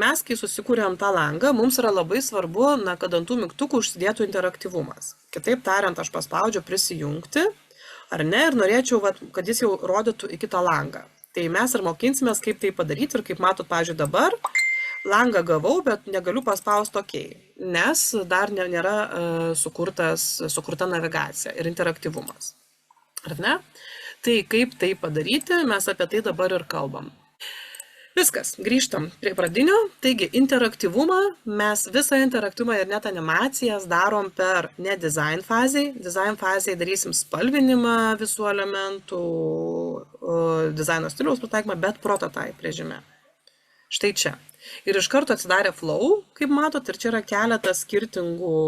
mes, kai susikūrėm tą langą, mums yra labai svarbu, kad ant tų mygtukų užsidėtų interaktyvumas. Kitaip tariant, aš paspaudžiu prisijungti, ar ne, ir norėčiau, kad jis jau rodytų į kitą langą. Tai mes ir mokinsimės, kaip tai padaryti ir kaip matot, pavyzdžiui, dabar langą gavau, bet negaliu paspausti OK, nes dar nėra sukurta navigacija ir interaktyvumas. Ar ne? Tai kaip tai padaryti, mes apie tai dabar ir kalbam. Viskas, grįžtam prie pradinio. Taigi, interaktyvumą, mes visą interaktyvumą ir net animacijas darom per ne design fazėj. Design fazėj darysim spalvinimą visų elementų, dizaino stiliaus pritaikymą, bet prototype režime. Štai čia. Ir iš karto atsidarė flow, kaip matot, ir čia yra keletas skirtingų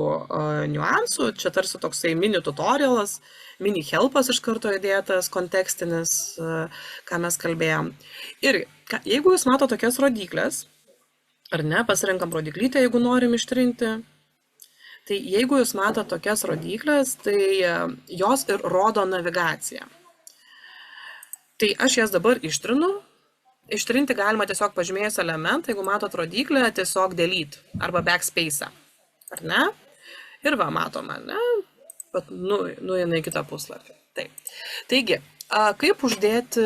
niuansų. Čia tarsi toksai mini tutorialas, mini helpas iš karto įdėtas, kontekstinis, ką mes kalbėjom. Ir jeigu jūs mato tokias rodiklės, ar ne, pasirenkam rodiklytę, jeigu norim ištrinti, tai jeigu jūs mato tokias rodiklės, tai jos ir rodo navigaciją. Tai aš jas dabar ištrinu. Ištrinti galima tiesiog pažymėjus elementą, jeigu matot rodiklę, tiesiog delete arba backspace, ar ne? Ir va, matome, ne? Bet nueina į kitą puslapį. Taip. Taigi, kaip uždėti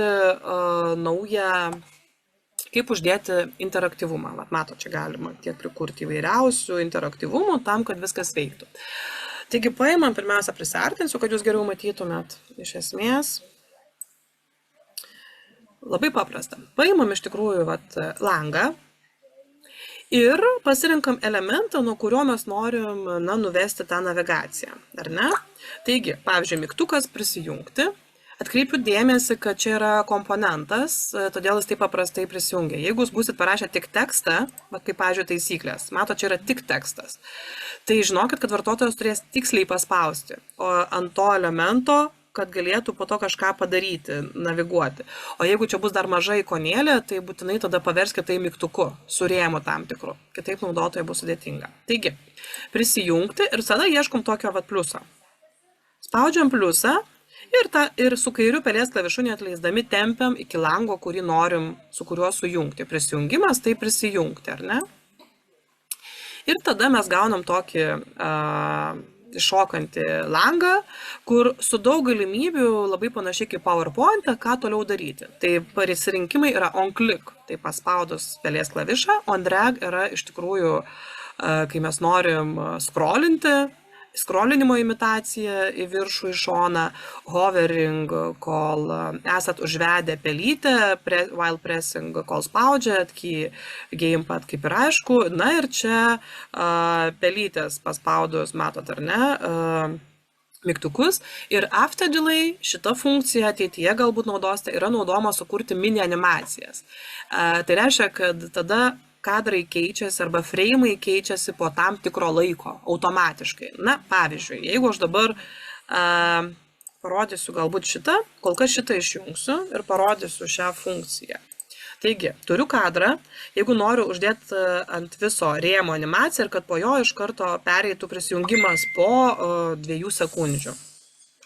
kaip uždėti interaktyvumą? Matot, čia galima tiek prikurti įvairiausių interaktyvumų tam, kad viskas veiktų. Taigi, paimam, pirmiausia, prisartinsiu, kad jūs geriau matytumėt iš esmės. Labai paprasta. Paimam iš tikrųjų langą ir pasirinkam elementą, nuo kurio mes norim nuvesti tą navigaciją. Ar ne? Taigi, pavyzdžiui, mygtukas prisijungti. Atkreipiu dėmesį, kad čia yra komponentas, todėl jis taip paprastai prisijungia. Jeigu jūs būsit parašę tik tekstą, kaip, pavyzdžiui, taisyklės, mato, čia yra tik tekstas, tai žinokit, kad vartotojas turės tiksliai paspausti, o ant to elemento kad galėtų po to kažką padaryti, naviguoti. O jeigu čia bus dar maža ikonėlė, tai būtinai tada paverskite tai mygtuku, su rėmu tam tikru. Kitaip naudotojai bus sudėtinga. Taigi, prisijungti ir tada ieškom tokio pliusą. Spaudžiam pliusą ir su kairiu pelės klavišu neatleisdami tempiam iki lango, kurį norim su kuriuo sujungti. Prisijungimas tai prisijungti, ar ne? Ir tada mes gaunam tokį iššokantį langą, kur su daug galimybių, labai panašiai kaip PowerPoint, ką toliau daryti. Tai pasirinkimai yra on click, tai paspaudus pelės klavišą, on drag yra iš tikrųjų, kai mes norim scrollinimo imitacija į viršų, į šoną, hovering, kol esat užvedę pelytę, while pressing, kol spaudžiat, gamepad kaip ir aišku. Na ir čia pelytės paspaudus, matot ar ne, mygtukus. Ir after delay šita funkcija ateityje galbūt naudosite, yra naudojama sukurti mini animacijas. Tai reiškia, kad tada kadrai keičiasi arba freimai keičiasi po tam tikro laiko, automatiškai. Na, pavyzdžiui, jeigu aš dabar parodysiu galbūt šitą, kol kas šitą išjungsiu ir parodysiu šią funkciją. Taigi, turiu kadrą, jeigu noriu uždėti ant viso rėmo animaciją ir kad po jo iš karto pereitų prisijungimas po 2 sekundžių.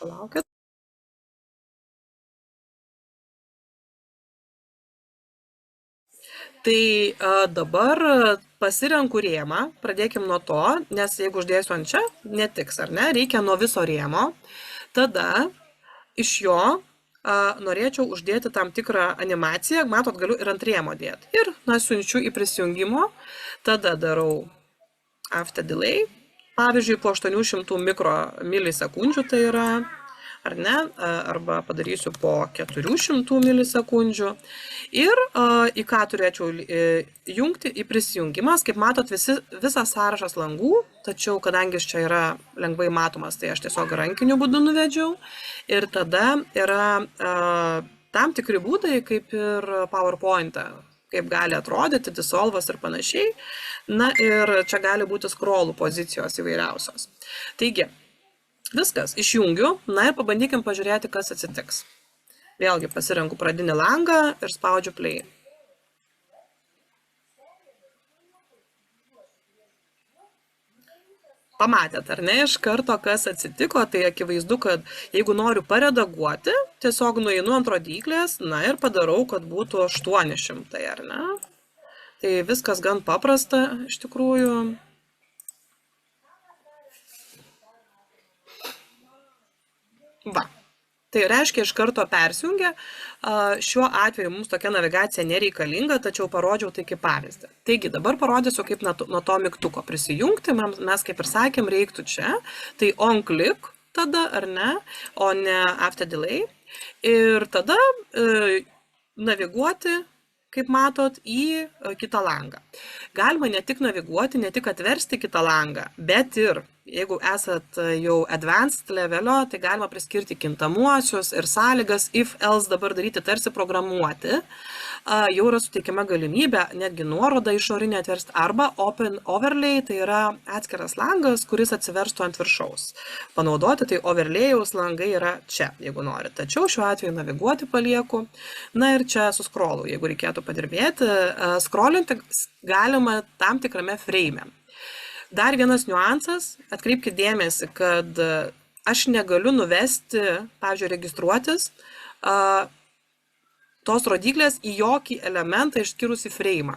Palaukit. Tai dabar pasirenku rėmą, pradėkim nuo to, nes jeigu uždėsiu ant čia, netiks, ar ne, reikia nuo viso rėmo. Tada iš jo norėčiau uždėti tam tikrą animaciją, matot, galiu ir ant rėmo dėti. Ir, siunčiu į prisijungimo, tada darau after delay, pavyzdžiui, po 800 milisekundžių tai yra, ar ne, arba padarysiu po 400 milisekundžių. Ir į ką turėčiau jungti į prisijungimas, kaip matot, visas sąrašas langų, tačiau kadangi čia yra lengvai matomas, tai aš tiesiog rankiniu būdu nuvedžiau. Ir tada yra tam tikri būdai, kaip ir PowerPoint'e, kaip gali atrodyti, dissolvas ir panašiai. Na ir čia gali būti scrollų pozicijos įvairiausios. Taigi, viskas, išjungiu, na ir pabandykim pažiūrėti, kas atsitiks. Vėlgi pasirenku pradinį langą ir spaudžiu play. Pamatėt, ar ne, iš karto, kas atsitiko, tai akivaizdu, kad jeigu noriu paredaguoti, tiesiog nueinu ant rodyklės, na ir padarau, kad būtų 800, ar ne? Tai viskas gan paprasta iš tikrųjų. Va. Tai reiškia iš karto persijungia. Šiuo atveju mums tokia navigacija nereikalinga, tačiau parodžiau tai kaip pavyzdį. Taigi dabar parodysiu, kaip nuo to mygtuko prisijungti. Mes kaip ir sakėm, reiktų čia. Tai on click tada, ar ne, o ne after delay. Ir tada naviguoti, kaip matot, į kitą langą. Galima ne tik naviguoti, ne tik atversti kitą langą, bet ir, jeigu esat jau advanced levelio, tai galima priskirti kintamuosius ir sąlygas, if else dabar daryti tarsi programuoti. Jau yra suteikiama galimybė netgi nuorodą išorinę atversti arba open overlay, tai yra atskiras langas, kuris atsiverstų ant viršaus. Panaudoti, tai overlayaus langai yra čia, jeigu norit. Tačiau šiuo atveju naviguoti palieku. Na ir čia su scrollu, jeigu reikėtų padirbėti. Scrollinti galima tam tikrame frame. Dar vienas niuansas, atkreipkite dėmesį, kad aš negaliu nuvesti, pavyzdžiui, registruotis tos rodiklės į jokį elementą išskyrus į frame.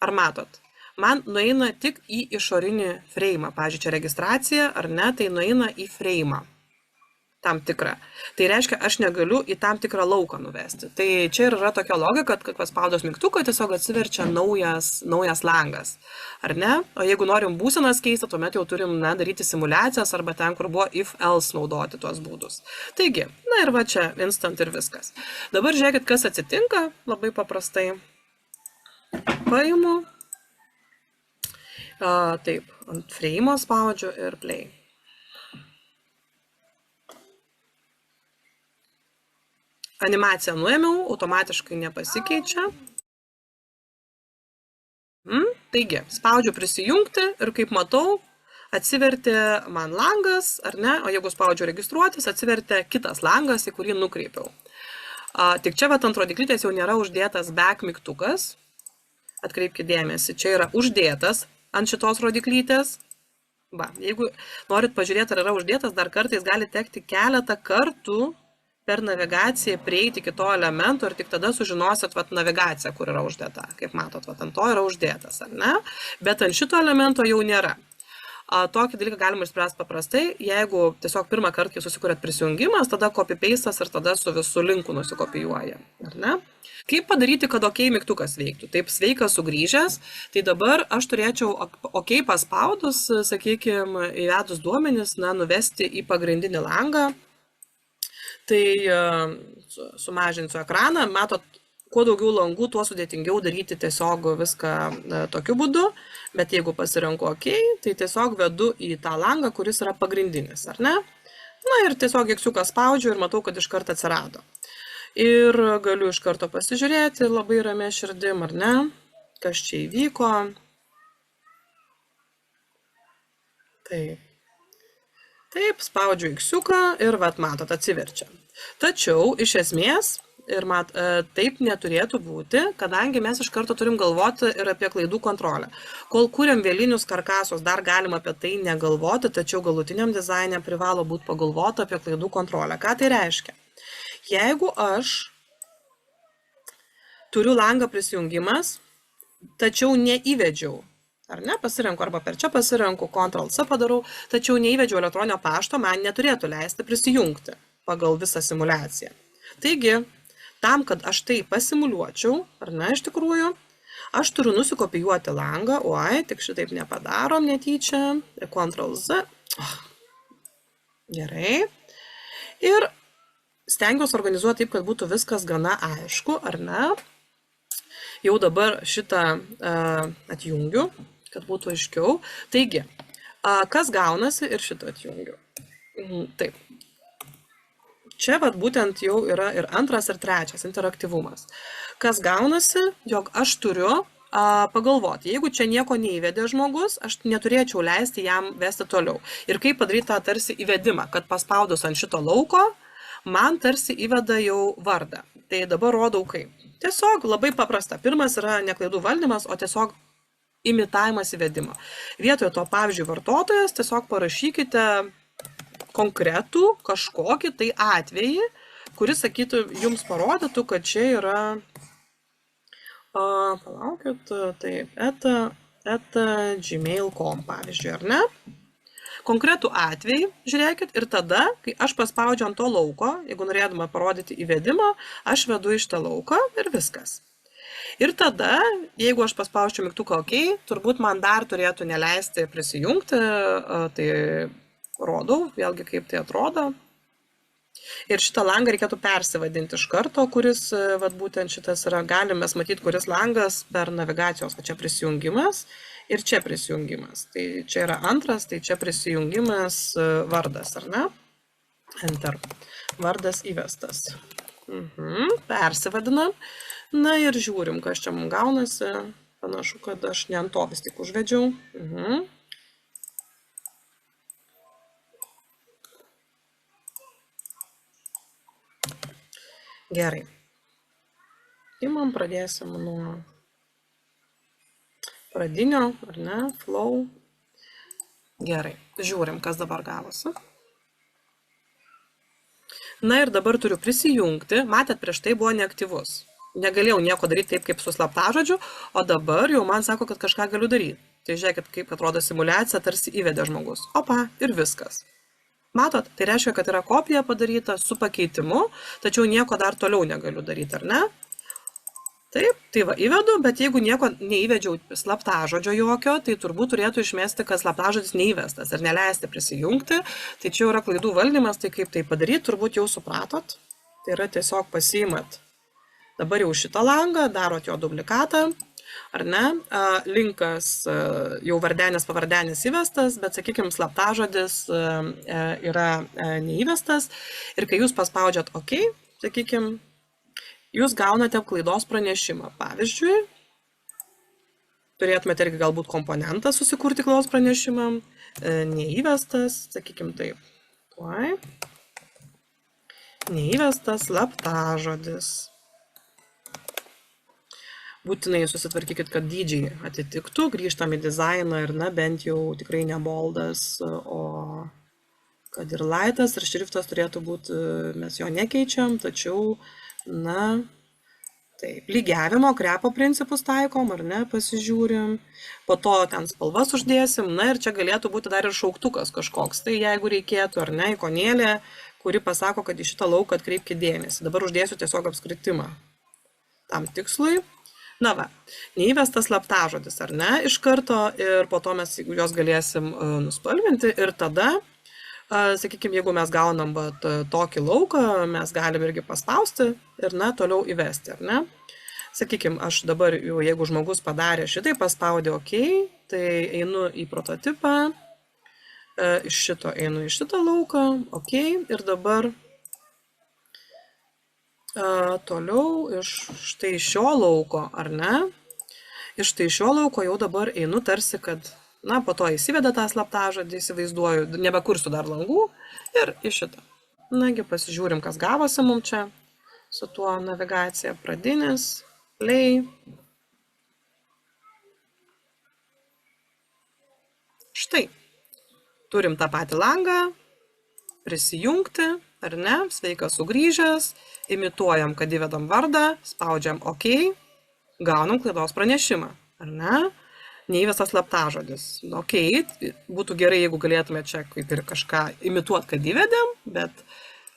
Ar matot? Man nueina tik į išorinį frame. Pavyzdžiui, čia registracija, ar ne, tai nueina į frame. Tam tikrą. Tai reiškia, aš negaliu į tam tikrą lauką nuvesti. Tai čia yra tokia logika, kad paspaudus mygtuką tiesiog atsiverčia naujas langas. Ar ne? O jeigu norim būsenas keisti, tuomet jau turim daryti simulacijas arba ten, kur buvo if else naudoti tuos būdus. Taigi, na ir va čia instant ir viskas. Dabar žiūrėkit, kas atsitinka. Labai paprastai paimu. Taip, ant frame spaudžiu ir play. Animaciją nuėmiau, automatiškai nepasikeičia. Taigi, spaudžiu prisijungti ir kaip matau, atsivertė man langas, ar ne, o jeigu spaudžiu registruotis, atsivertė kitas langas, į kurį nukreipiau. Tik čia ant rodiklytės jau nėra uždėtas back mygtukas. Atkreipkite dėmesį, čia yra uždėtas ant šitos rodiklytės. Va, jeigu norit pažiūrėti, ar yra uždėtas, dar kartais gali tekti keletą kartų per navigaciją prieiti iki to elemento ir tik tada sužinosit navigaciją, kur yra uždėta. Kaip matot, ant to yra uždėtas, ar ne? Bet ant šito elemento jau nėra. Tokį dalyką galima išspręsti paprastai, jeigu tiesiog pirmą kartą, kai susikuriat prisijungimas, tada copy-pastas ir tada su visų linku nusikopijuoja, ar ne? Kaip padaryti, kad OK mygtukas veiktų? Taip, sveikas sugrįžęs, tai dabar aš turėčiau OK paspaudus, sakykime, įvedus duomenis, nuvesti į pagrindinį langą. Tai sumažinsiu ekraną, matot, kuo daugiau langų, tuo sudėtingiau daryti tiesiog viską tokiu būdu, bet jeigu pasirenku OK, tai tiesiog vedu į tą langą, kuris yra pagrindinis, ar ne? Na ir tiesiog X-iuką spaudžiu ir matau, kad iš karto atsirado. Ir galiu iš karto pasižiūrėti labai ramia širdim, ar ne, kas čia įvyko. Taip, spaudžiu X-iuką ir matot, atsiverčia. Tačiau, iš esmės, taip neturėtų būti, kadangi mes iš karto turim galvoti ir apie klaidų kontrolę. Kol kuriam vėlinius karkasus, dar galima apie tai negalvoti, tačiau galutiniam dizaine privalo būti pagalvota apie klaidų kontrolę. Ką tai reiškia? Jeigu aš turiu langą prisijungimas, tačiau neįvedžiau, ar ne, pasirenku arba per čia pasirenku, Ctrl+C padarau, tačiau neįvedžiau elektroninio pašto, man neturėtų leisti prisijungti pagal visą simulaciją. Taigi, tam, kad aš tai pasimuliuočiau, ar ne, iš tikrųjų, aš turiu nusikopijuoti langą, tik šitaip nepadarom netyčia, Ctrl+Z, gerai, ir stengiuosi organizuoti taip, kad būtų viskas gana aišku, ar ne, jau dabar šitą atjungiu, kad būtų aiškiau. Taigi, kas gaunasi ir šitą atjungiu. Taip. Čia būtent jau yra ir antras, ir trečias interaktyvumas. Kas gaunasi, jog aš turiu pagalvoti, jeigu čia nieko neįvedė žmogus, aš neturėčiau leisti jam vesti toliau. Ir kaip padaryti tą tarsi įvedimą, kad paspaudus ant šito lauko, man tarsi įveda jau vardą. Tai dabar rodau kaip. Tiesiog labai paprasta. Pirmas yra ne klaidų valdymas, o tiesiog imitavimas įvedimo. Vietoje to, pavyzdžiui, vartotojas, tiesiog parašykite konkretų kažkokį tai atvejį, kuris, sakytų, jums parodytų, kad čia yra Palaukit, taip, @gmail.com, pavyzdžiui, ar ne? Konkretų atvejį, žiūrėkit, ir tada, kai aš paspaudžiu ant to lauko, jeigu norėdama parodyti įvedimą, aš vedu iš tą lauką ir viskas. Ir tada, jeigu aš paspausčiau mygtuką OK, turbūt man dar turėtų neleisti prisijungti, tai rodau, vėlgi kaip tai atrodo. Ir šitą langą reikėtų persivadinti iš karto, kuris, vat būtent šitas yra, galime matyti, kuris langas per navigacijos, kad čia prisijungimas ir čia prisijungimas. Tai čia yra antras, tai čia prisijungimas vardas, ar ne? Enter. Vardas įvestas. Persivadinam. Na ir žiūrim, kas čia mums gaunasi. Panašu, kad aš ne ant to vis tik užvedžiau. Gerai. Imam, pradėsim nuo pradinio, ar ne, flow. Gerai, žiūrim, kas dabar gavosi. Na ir dabar turiu prisijungti. Matėt, prieš tai buvo neaktyvus. Negalėjau nieko daryti taip, kaip su slaptažodžiu, o dabar jau man sako, kad kažką galiu daryti. Tai žiūrėkit, kaip atrodo simulacija, tarsi įvedė žmogus. Opa, ir viskas. Matot, tai reiškia, kad yra kopija padaryta su pakeitimu, tačiau nieko dar toliau negaliu daryti, ar ne? Taip, tai va, įvedu, bet jeigu nieko neįvedžiau slaptažodžio jokio, tai turbūt turėtų išmesti, kad slaptažodis neįvestas ir neleisti prisijungti. Tai čia yra klaidų valdymas, tai kaip tai padaryti, turbūt jau supratot. Tai yra tiesiog pasiimat dabar jau šitą langą, darot jo duplikatą, ar ne? Linkas jau vardenis pavardenis įvestas, bet, sakykime, slaptažodis yra neįvestas. Ir kai jūs paspaudžiat OK, sakykime, jūs gaunate klaidos pranešimą. Pavyzdžiui, turėtumėte irgi galbūt komponentą susikurti klaidos pranešimą, neįvestas, sakykime taip, tuoj, neįvestas slaptažodis. Būtinai susitvarkykit, kad dydžiai atitiktų, grįžtam į dizainą ir, na, bent jau tikrai ne boldas, o kad ir lightas ir šriftas turėtų būti, mes jo nekeičiam, tačiau, na, taip, lygiavimo, krepo principus taikom, ar ne, pasižiūrim, po to ten spalvas uždėsim, na ir čia galėtų būti dar ir šauktukas kažkoks, tai jeigu reikėtų, ar ne, ikonėlė, kuri pasako, kad į šitą lauką atkreipkite dėmesį. Dabar uždėsiu tiesiog apskritimą tam tikslui. Na va, neįvestas slaptažodis, ar ne, iš karto ir po to mes juos galėsim nuspalvinti ir tada, sakykime, jeigu mes gaunam tokį lauką, mes galim irgi paspausti ir, na, toliau įvesti, ar ne. Sakykime, aš dabar, jeigu žmogus padarė šitai, paspaudė OK, tai einu į prototipą, iš šito einu į šitą lauką, OK, ir dabar toliau iš štai šio lauko, ar ne, iš štai šio lauko jau dabar einu tarsi, kad, na, po to įsiveda tą slaptažodį, įsivaizduoju, nebekursiu dar langų ir iš šitą. Nagi, pasižiūrim, kas gavosi mums čia su tuo navigacija, pradinis, play. Štai, turim tą patį langą, prisijungti, ar ne, sveikas sugrįžęs, imituojam, kad įvedam vardą, spaudžiam OK, gaunam klaidos pranešimą, ar ne, neįvestas slaptažodis. OK, būtų gerai, jeigu galėtume čia kaip ir kažką imituoti, kad įvedėm, bet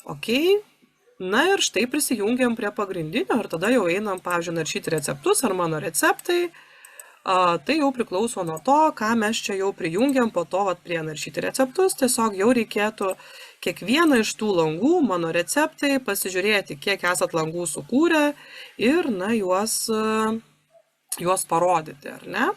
OK, na ir štai prisijungiam prie pagrindinio ir tada jau einam, pavyzdžiui, naršyti receptus ar mano receptai. Tai jau priklauso nuo to, ką mes čia jau prijungiam, po to prie naršyti receptus, tiesiog jau reikėtų kiekvieną iš tų langų, mano receptai, pasižiūrėti, kiek esat langų sukūrę ir, na, juos parodyti, ar ne?